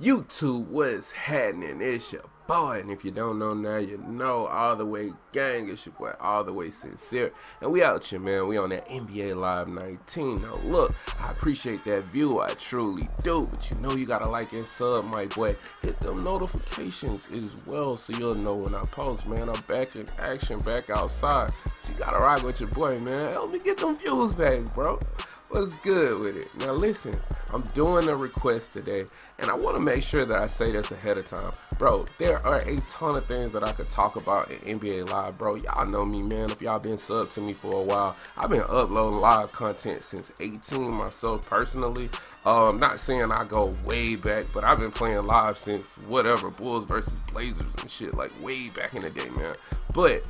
YouTube, what's happening? It's your boy, and if you don't know now, you know. All the way gang, it's your boy, all the way sincere, and we out here, man. We on that NBA Live 19. Now look, I appreciate that view, I truly do, but you know you gotta like and sub, my boy. Hit them notifications as well, so you'll know when I post, man. I'm back in action, back outside, so you gotta rock with your boy, man. Help me get them views back, bro. What's good with it? Now listen, I'm doing a request today, and I want to make sure that I say this ahead of time. Bro, there are a ton of things that I could talk about in NBA Live, bro. Y'all know me, man. If y'all been subbed to me for a while, I've been uploading live content since 18 myself personally. Not saying I go way back, but I've been playing live since whatever, Bulls versus Blazers and shit, like way back in the day, man. But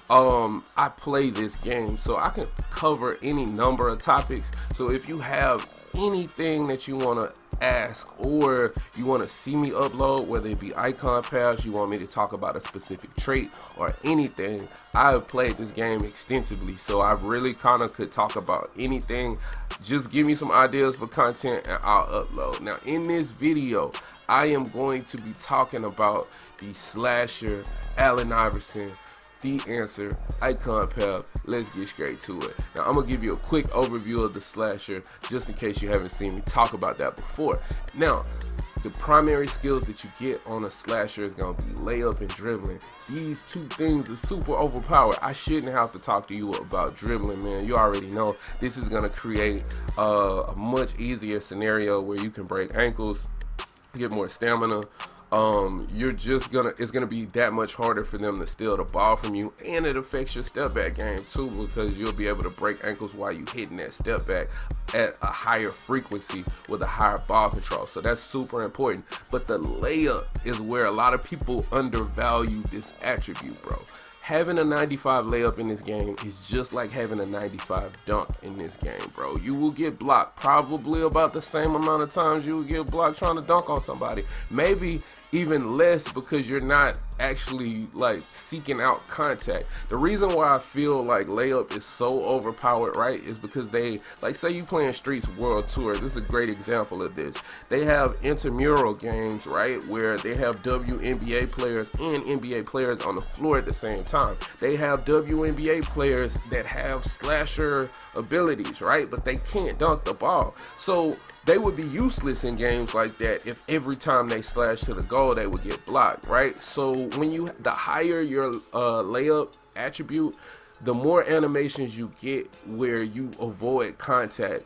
I play this game, so I can cover any number of topics. So if you have anything that you want to ask, or you want to see me upload, whether it be icon paths, you want me to talk about a specific trait or anything, I've played this game extensively, so I really kind of could talk about anything. Just give me some ideas for content and I'll upload. Now in this video, I am going to be talking about the slasher Allen Iverson, the answer, icon path. Let's get straight to it. Now I'm gonna give you a quick overview of the slasher, just in case you haven't seen me talk about that before. Now, the primary skills that you get on a slasher is gonna be layup and dribbling. These two things are super overpowered. I shouldn't have to talk to you about dribbling, man. You already know this is gonna create a much easier scenario where you can break ankles, get more stamina. It's gonna be that much harder for them to steal the ball from you, and it affects your step back game too, because you'll be able to break ankles while you hitting that step back at a higher frequency with a higher ball control. So that's super important. But the layup is where a lot of people undervalue this attribute, bro. Having a 95 layup in this game is just like having a 95 dunk in this game, bro. You will get blocked probably about the same amount of times you will get blocked trying to dunk on somebody. Maybe even less, because you're not actually like seeking out contact. The reason why I feel like layup is so overpowered, right, is because they, like, say you playing Streets World Tour. This is a great example of this. They have intramural games, right, where they have WNBA players and NBA players on the floor at the same time. They have WNBA players that have slasher abilities, right, but they can't dunk the ball. So they would be useless in games like that if every time they slash to the goal they would get blocked, right? So the higher your layup attribute, the more animations you get where you avoid contact,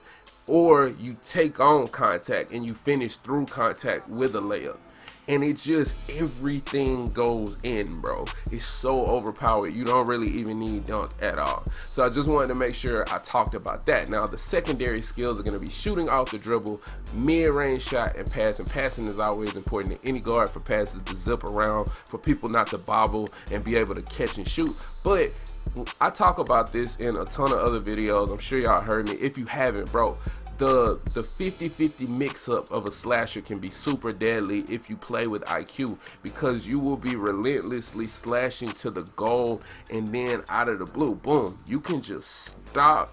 or you take on contact and you finish through contact with a layup. And it just, everything goes in, bro. It's so overpowered. You don't really even need dunk at all. So I just wanted to make sure I talked about that. Now the secondary skills are going to be shooting off the dribble, mid-range shot, and passing. Passing is always important in any guard, for passes to zip around, for people not to bobble and be able to catch and shoot. But I talk about this in a ton of other videos. I'm sure y'all heard me. If you haven't, bro, the 50-50 mix-up of a slasher can be super deadly if you play with IQ, because you will be relentlessly slashing to the goal, and then out of the blue, boom, you can just stop,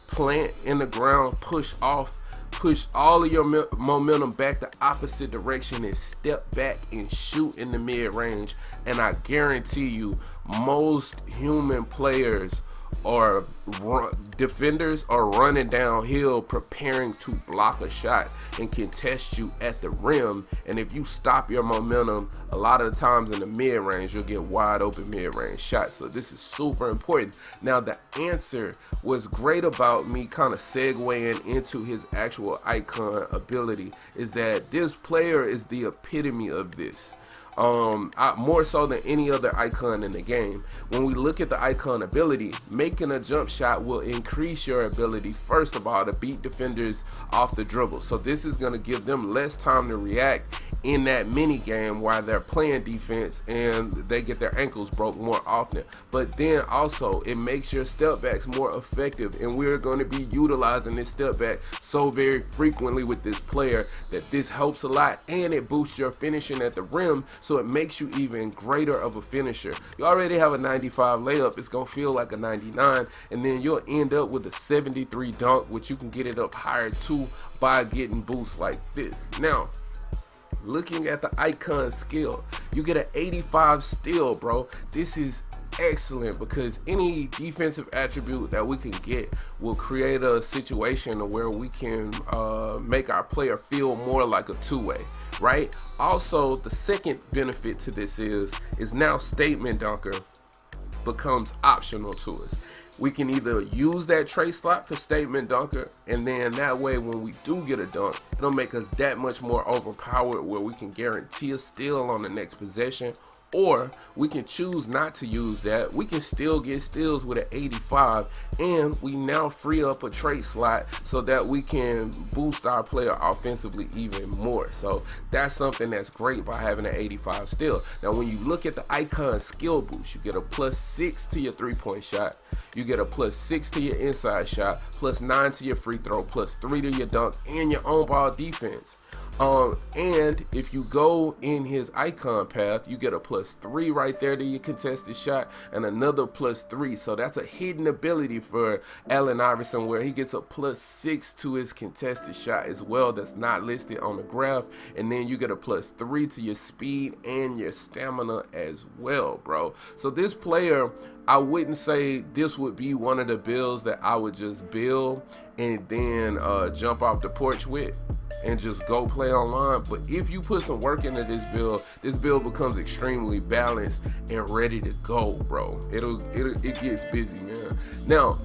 plant in the ground, push off, push all of your momentum back the opposite direction, and step back and shoot in the mid-range. And I guarantee you, most human players or defenders are running downhill preparing to block a shot and can test you at the rim. And if you stop your momentum, a lot of the times in the mid-range, you'll get wide open mid-range shots. So this is super important. Now the answer was great about me kind of segueing into his actual icon ability, is that this player is the epitome of this. More so than any other icon in the game. When we look at the icon ability, making a jump shot will increase your ability, first of all, to beat defenders off the dribble. So this is going to give them less time to react in that mini game while they're playing defense, and they get their ankles broke more often. But then also it makes your step backs more effective, and we're going to be utilizing this step back so very frequently with this player that this helps a lot, and it boosts your finishing at the rim, so it makes you even greater of a finisher. You already have a 95 layup, it's gonna feel like a 99, and then you'll end up with a 73 dunk, which you can get it up higher too by getting boosts like this. Now looking at the icon skill, you get an 85 steal, bro. This is excellent because any defensive attribute that we can get will create a situation where we can make our player feel more like a two-way, right? Also, the second benefit to this is now statement dunker becomes optional to us. We can either use that trait slot for statement dunker, and then that way when we do get a dunk, it'll make us that much more overpowered where we can guarantee a steal on the next possession. Or we can choose not to use that. We can still get steals with an 85, and we now free up a trait slot so that we can boost our player offensively even more. So that's something that's great by having an 85 steal. Now when you look at the icon skill boost, you get a +6 to your 3-point shot, you get a +6 to your inside shot, +9 to your free throw, +3 to your dunk, and your own ball defense. And if you go in his icon path, you get a +3 right there to your contested shot and another +3. So that's a hidden ability for Allen Iverson where he gets a +6 to his contested shot as well. That's not listed on the graph. And then you get a +3 to your speed and your stamina as well, bro. So this player, I wouldn't say this would be one of the builds that I would just build and then jump off the porch with and just go play online. But if you put some work into this build becomes extremely balanced and ready to go, bro. It gets busy, man. Now,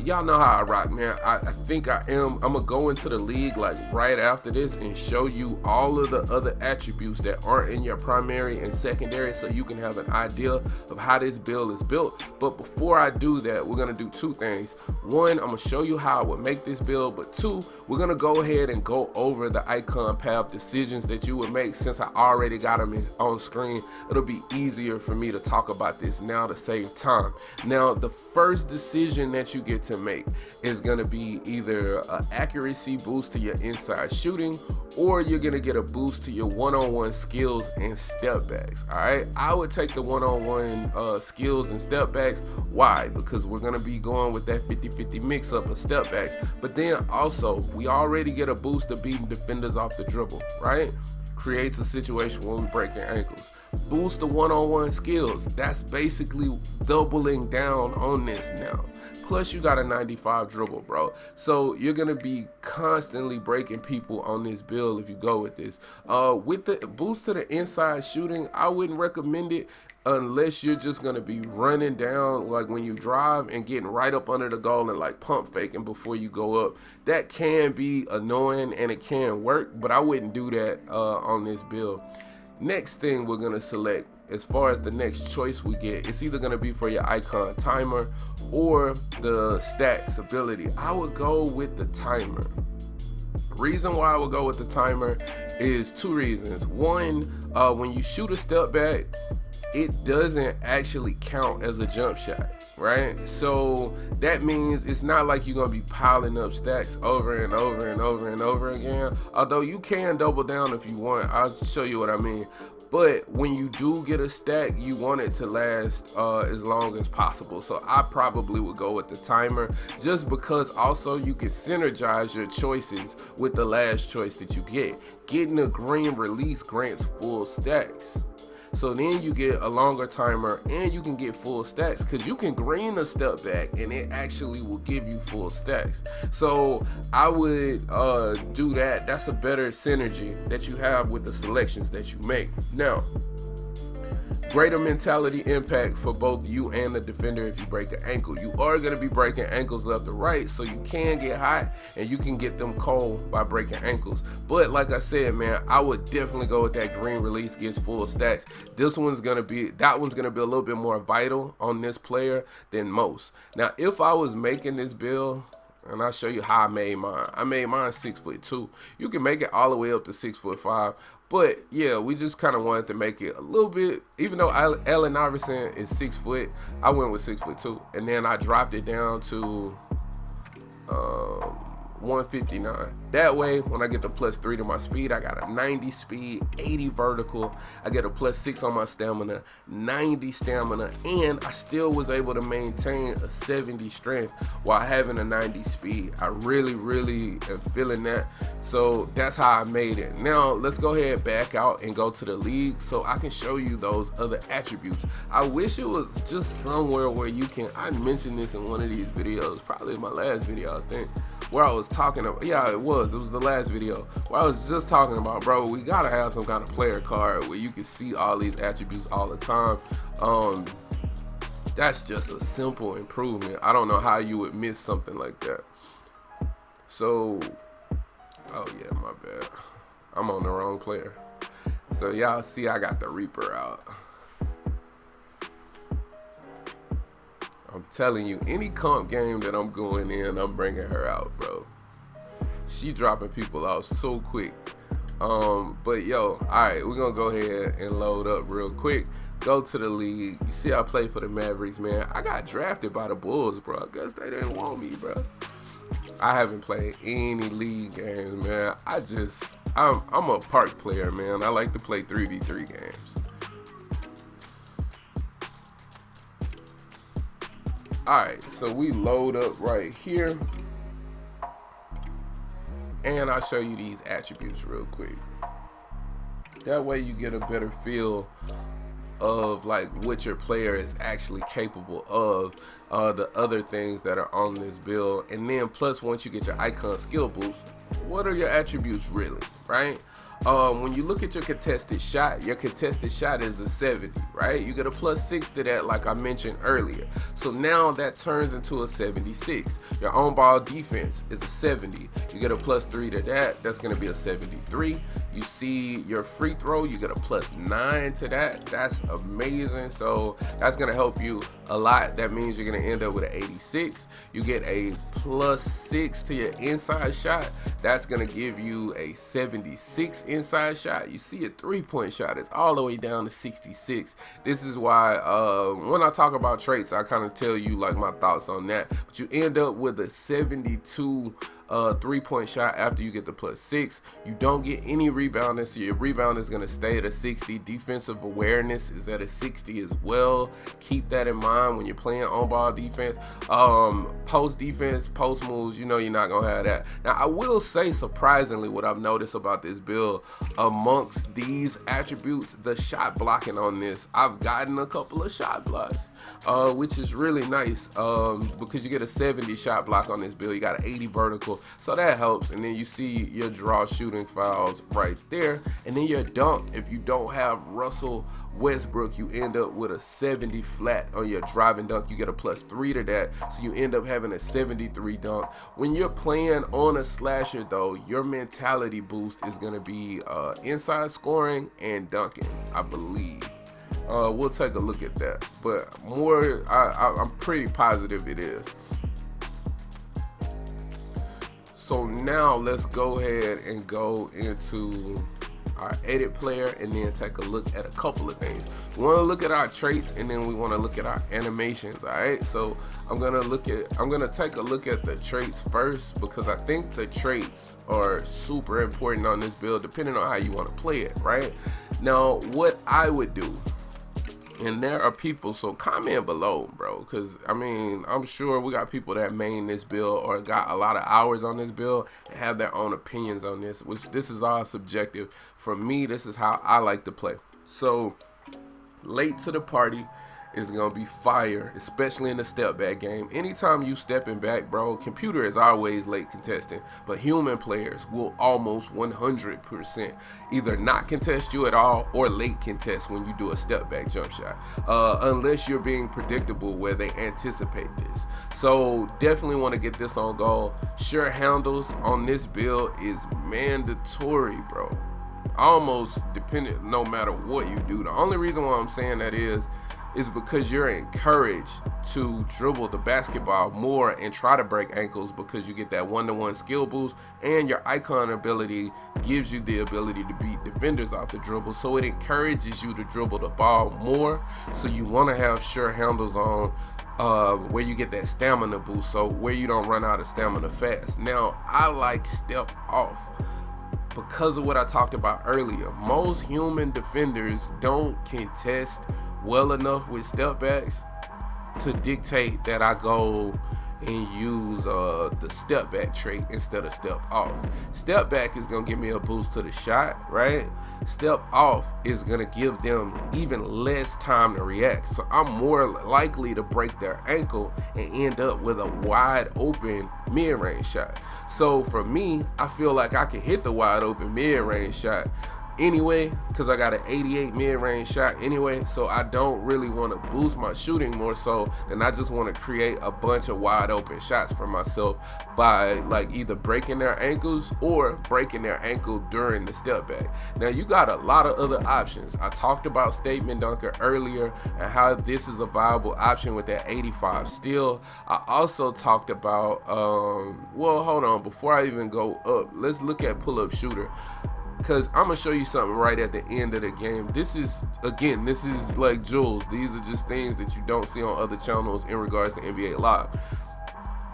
y'all know how I rock, man. I think I'm gonna go into the league like right after this and show you all of the other attributes that aren't in your primary and secondary so you can have an idea of how this build is built. But before I do that, we're gonna do two things. One, I'm gonna show you how I would make this build, but two, we're gonna go ahead and go over the icon path decisions that you would make. Since I already got them on screen, it'll be easier for me to talk about this now to save time. Now, the first decision that you get to make is going to be either an accuracy boost to your inside shooting, or you're going to get a boost to your one-on-one skills and step backs. All right, I would take the one-on-one skills and step backs. Why? Because we're going to be going with that 50-50 mix up of step backs, but then also we already get a boost of beating defenders off the dribble, right? Creates a situation where we're breaking ankles. Boost the one-on-one skills. That's basically doubling down on this now. Plus you got a 95 dribble, bro. So you're gonna be constantly breaking people on this build if you go with this. With the boost to the inside shooting, I wouldn't recommend it unless you're just gonna be running down like when you drive and getting right up under the goal and like pump faking before you go up. That can be annoying and it can work, but I wouldn't do that on this build. Next thing we're gonna select, as far as the next choice we get, it's either gonna be for your icon timer or the stats ability. I would go with the timer. Reason why I would go with the timer is two reasons. One, when you shoot a step back, it doesn't actually count as a jump shot, right? So that means it's not like you're gonna be piling up stacks over and over and over and over again. Although you can double down if you want. I'll show you what I mean. But when you do get a stack, you want it to last as long as possible. So I probably would go with the timer, just because also you can synergize your choices with the last choice that you get. Getting a green release grants full stacks. So then you get a longer timer and you can get full stacks, because you can green a step back and it actually will give you full stacks. So I would do that. That's a better synergy that you have with the selections that you make. Now, greater mentality impact for both you and the defender if you break an ankle. You are going to be breaking ankles left or right, so you can get hot and you can get them cold by breaking ankles. But like I said, man, I would definitely go with that green release, gets full stacks. That one's going to be a little bit more vital on this player than most. Now, if I was making this build, and I'll show you how I made mine. I made mine 6'2". You can make it all the way up to 6'5". But yeah, we just kind of wanted to make it a little bit, even though Allen Iverson is 6 foot, I went with 6'2". And then I dropped it down to 159. That way, when I get the +3 to my speed, I got a 90 speed, 80 vertical. I get a +6 on my stamina, 90 stamina, and I still was able to maintain a 70 strength while having a 90 speed. I really am feeling that. So that's how I made it. Now let's go ahead back out and go to the league so I can show you those other attributes. I wish it was just somewhere where you can, I mentioned this in one of these videos, probably my last video, I think, where I was talking about, yeah, it was the last video where I was just talking about, bro, we gotta have some kind of player card where you can see all these attributes all the time. That's just a simple improvement. I don't know how you would miss something like that. So, oh yeah, my bad, I'm on the wrong player. So y'all see I got the Reaper out. I'm telling you, any comp game that I'm going in, I'm bringing her out, bro. She dropping people off so quick. But yo, all right, we're gonna go ahead and load up real quick. Go to the league. You see I play for the Mavericks, man. I got drafted by the Bulls, bro. I guess they didn't want me, bro. I haven't played any league games, man. I'm a park player, man. I like to play 3v3 games. Alright, so we load up right here. And I'll show you these attributes real quick. That way you get a better feel of like what your player is actually capable of, the other things that are on this build. And then plus, once you get your icon skill boost, what are your attributes really, right? When you look at your contested shot is a 70, right? You get a +6 to that, like I mentioned earlier. So now that turns into a 76. Your on ball defense is a 70. You get a +3 to that. That's going to be a 73. You see your free throw, you get a +9 to that. That's amazing. So that's going to help you a lot. That means you're going to end up with an 86. You get a +6 to your inside shot. That's going to give you a 76 inside shot. You see a 3-point shot is all the way down to 66. This is why when I talk about traits, I kind of tell you like my thoughts on that. But you end up with a 72 3-point shot after you get the +6. You don't get any rebounding, so your rebound is going to stay at a 60. Defensive awareness is at a 60 as well. Keep that in mind when you're playing on ball defense. Post defense, post moves, you know you're not gonna have that. Now I will say, surprisingly, what I've noticed about this build, amongst these attributes, the shot blocking on this, I've gotten a couple of shot blocks, which is really nice, because you get a 70 shot block on this build. You got an 80 vertical, so that helps. And then you see your draw shooting fouls right there, and then your dunk. If you don't have Russell Westbrook, you end up with a 70 flat on your driving dunk. You get a +3 to that, so you end up having a 73 dunk. When you're playing on a slasher though, your mentality boost is going to be inside scoring and dunking, I believe. We'll take a look at that, but more, I'm pretty positive it is. So now let's go ahead and go into our edit player and then take a look at a couple of things. We want to look at our traits, and then we want to look at our animations. All right, so I'm gonna take a look at the traits first, because I think the traits are super important on this build depending on how you want to play it. Right now, what I would do, and there are people, so comment below, bro, because I mean, I'm sure we got people that main this build or got a lot of hours on this build and have their own opinions on this, which this is all subjective. For me, this is how I like to play. So late to the party is gonna be fire, especially in the step back game. Anytime you stepping back, bro, computer is always late contesting, but human players will almost 100% either not contest you at all or late contest when you do a step back jump shot, unless you're being predictable where they anticipate this. So definitely want to get this on goal. Sure handles on this build is mandatory, bro. Almost dependent no matter what you do. The only reason why I'm saying that is is because you're encouraged to dribble the basketball more and try to break ankles, because you get that one-to-one skill boost, and your icon ability gives you the ability to beat defenders off the dribble. So it encourages you to dribble the ball more. So you want to have sure handles on where you get that stamina boost, so where you don't run out of stamina fast. Now, I like step off because of what I talked about earlier. Most human defenders don't contest well enough with step backs to dictate that I go and use the step back trait instead of step off. Step back is gonna give me a boost to the shot, right? Step off is gonna give them even less time to react. So I'm more likely to break their ankle and end up with a wide open mid-range shot. So for me, I feel like I can hit the wide open mid-range shot anyway, because I got an 88 mid-range shot anyway. So I don't really want to boost my shooting more so than I just want to create a bunch of wide open shots for myself by like either breaking their ankles or breaking their ankle during the step back. Now you got a lot of other options. I talked about statement dunker earlier and how this is a viable option with that 85 steal. I also talked about well, hold on, before I even go up, let's look at pull-up shooter, because I'm gonna show you something right at the end of the game. This is like jewels. These are just things that you don't see on other channels in regards to NBA Live.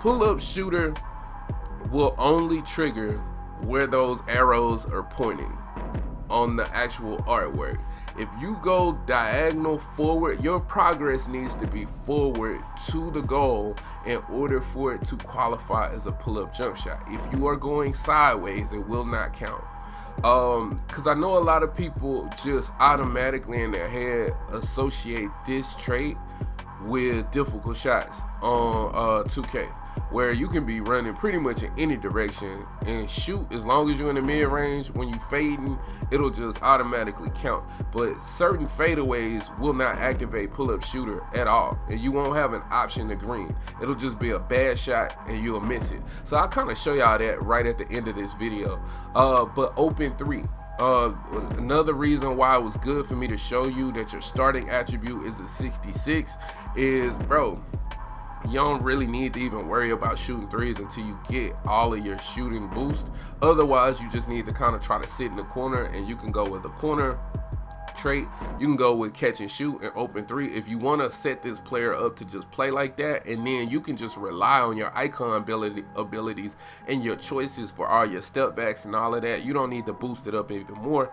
Pull-up shooter will only trigger where those arrows are pointing on the actual artwork. If you go diagonal forward, your progress needs to be forward to the goal in order for it to qualify as a pull-up jump shot. If you are going sideways, it will not count. Because I know a lot of people just automatically in their head associate this trait with difficult shots on 2K, where you can be running pretty much in any direction and shoot as long as you're in the mid-range. When you fading, it'll just automatically count. But certain fadeaways will not activate pull-up shooter at all, and you won't have an option to green. It'll just be a bad shot and you'll miss it. So I'll kind of show y'all that right at the end of this video. But open three. Another reason why it was good for me to show you that your starting attribute is a 66 is, bro, you don't really need to even worry about shooting threes until you get all of your shooting boost. Otherwise, you just need to kind of try to sit in the corner, and you can go with the corner trait. You can go with catch and shoot and open three if you want to set this player up to just play like that, and then you can just rely on your icon abilities and your choices for all your step backs and all of that. You don't need to boost it up even more.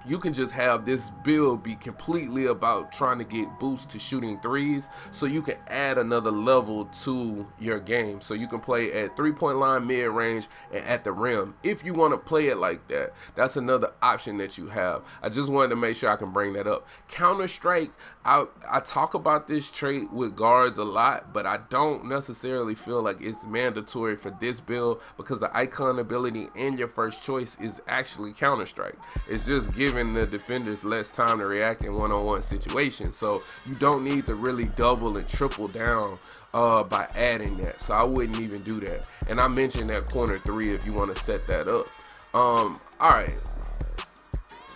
You can just have this build be completely about trying to get boost to shooting threes, so you can add another level to your game. So you can play at 3-point line, mid-range, and at the rim. If you want to play it like that, that's another option that you have. I just wanted to make sure I can bring that up. Counter-Strike, I talk about this trait with guards a lot, but I don't necessarily feel like it's mandatory for this build, because the icon ability and your first choice is actually Counter-Strike. It's just giving the defenders less time to react in one-on-one situations. So you don't need to really double and triple down by adding that. So I wouldn't even do that. And I mentioned that corner three if you want to set that up. All right,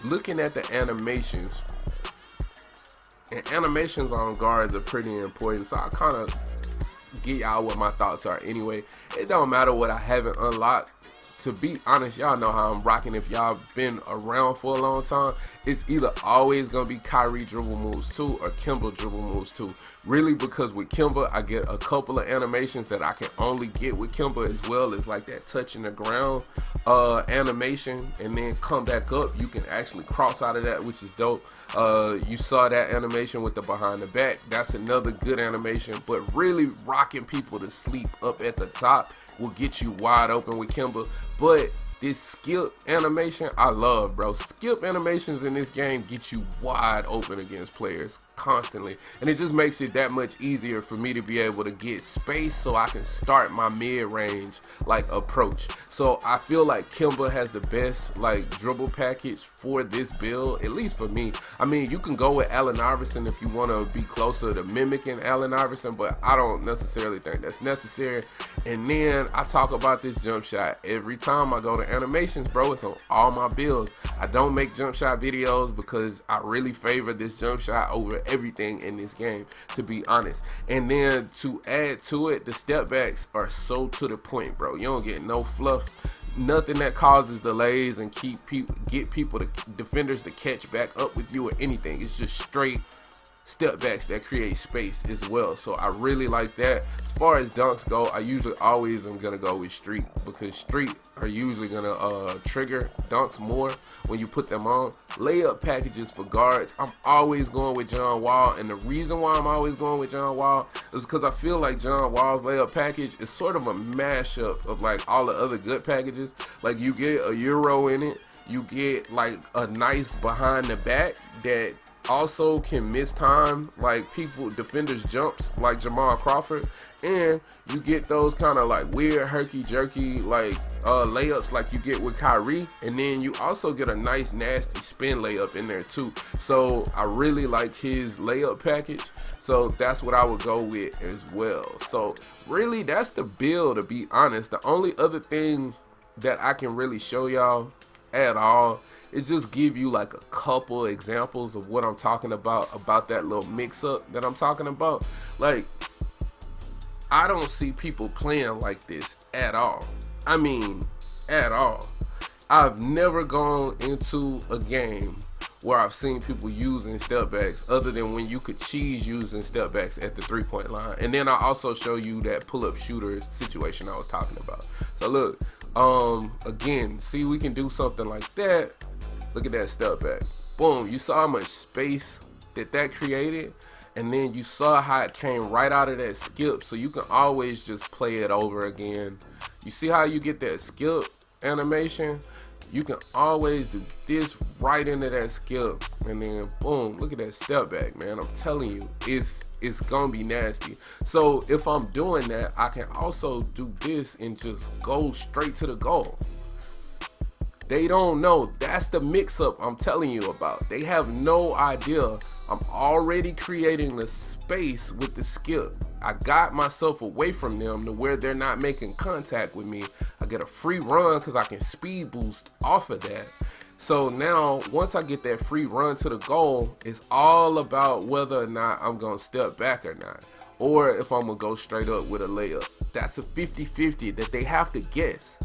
looking at the animations, and animations on guards are pretty important, so I kind of get y'all what my thoughts are anyway. It don't matter what I haven't unlocked. To be honest, y'all know how I'm rocking. If y'all been around for a long time, it's either always gonna be Kyrie dribble moves 2 or Kimba dribble moves 2. Really, because with Kimba, I get a couple of animations that I can only get with Kimba, as well as like that touching the ground animation, and then come back up. You can actually cross out of that, which is dope. You saw that animation with the behind the back. That's another good animation, but really rocking people to sleep up at the top will get you wide open with Kimba. But this skip animation, I love, bro. Skip animations in this game get you wide open against players constantly, and it just makes it that much easier for me to be able to get space so I can start my mid-range like approach. So I feel like Kimba has the best like dribble package for this build, at least for me. I mean, you can go with Allen Iverson if you want to be closer to mimicking Allen Iverson, but I don't necessarily think that's necessary. And then I talk about this jump shot every time I go to different animations, bro. It's on all my builds. I don't make jump shot videos because I really favor this jump shot over everything in this game, to be honest. And then to add to it, the step backs are so to the point, bro. You don't get no fluff, nothing that causes delays and get people, defenders to catch back up with you or anything. It's just straight step backs that create space as well. So I really like that. As far as dunks go, I usually always am gonna go with street, because street are usually gonna trigger dunks more when you put them on. Layup packages for guards, I'm always going with John Wall, and the reason why I'm always going with John Wall is because I feel like John Wall's layup package is sort of a mashup of like all the other good packages. Like you get a Euro in it, you get like a nice behind the back that also can miss time, like defenders jumps like Jamal Crawford, and you get those kind of like weird herky-jerky like layups like you get with Kyrie, and then you also get a nice nasty spin layup in there too. So I really like his layup package, so that's what I would go with as well. So really that's the build, to be honest. The only other thing that I can really show y'all at all is just give you like a couple examples of what I'm talking about that little mix up that I'm talking about. Like, I don't see people playing like this at all. I mean, at all. I've never gone into a game where I've seen people using step backs other than when you could cheese using step backs at the 3-point line. And then I also show you that pull-up shooter situation I was talking about. So look, again, see, we can do something like that. Look at that step back. Boom. You saw how much space that created, and then you saw how it came right out of that skip, so you can always just play it over again. You see how you get that skip animation? You can always do this right into that skip, and then boom, look at that step back, man. I'm telling you, it's gonna be nasty. So if I'm doing that, I can also do this and just go straight to the goal. They don't know. That's the mix-up I'm telling you about. They have no idea. I'm already creating the space with the skip. I got myself away from them to where they're not making contact with me. I get a free run because I can speed boost off of that. So now, once I get that free run to the goal, it's all about whether or not I'm going to step back or not, or if I'm going to go straight up with a layup. That's a 50-50 that they have to guess.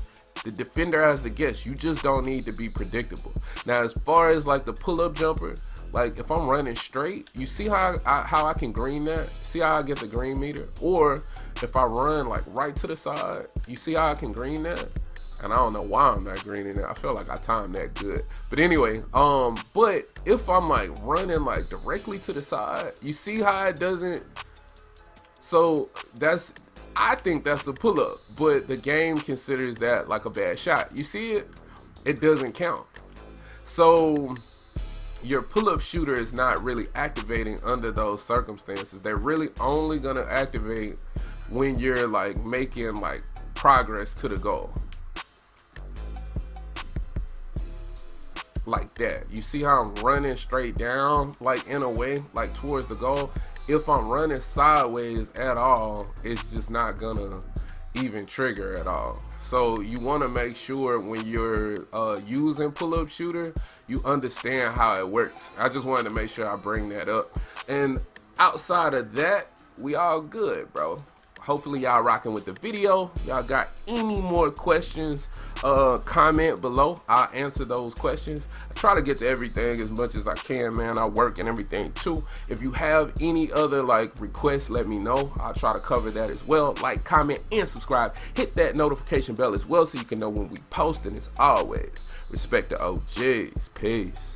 The defender has to guess. You just don't need to be predictable. Now, as far as like the pull-up jumper, like if I'm running straight, you see how I can green that? See how I get the green meter? Or if I run like right to the side, you see how I can green that? And I don't know why I'm not greening it. I feel like I timed that good. But anyway, but if I'm like running like directly to the side, you see how it doesn't? So I think that's a pull-up, but the game considers that like a bad shot. You see it? It doesn't count. So your pull-up shooter is not really activating under those circumstances. They're really only gonna activate when you're like making like progress to the goal. Like that. You see how I'm running straight down, like in a way, like towards the goal? If I'm running sideways at all, it's just not gonna even trigger at all. So you want to make sure when you're using pull-up shooter, you understand how it works. I just wanted to make sure I bring that up. And outside of that, we all good, bro. Hopefully y'all rocking with the video. Y'all got any more questions, comment below. I'll answer those questions. I try to get to everything as much as I can, man. I work and everything too. If you have any other like requests, let me know. I'll try to cover that as well. Like, comment, and subscribe. Hit that notification bell as well so you can know when we post. And as always, respect the OGs. Peace.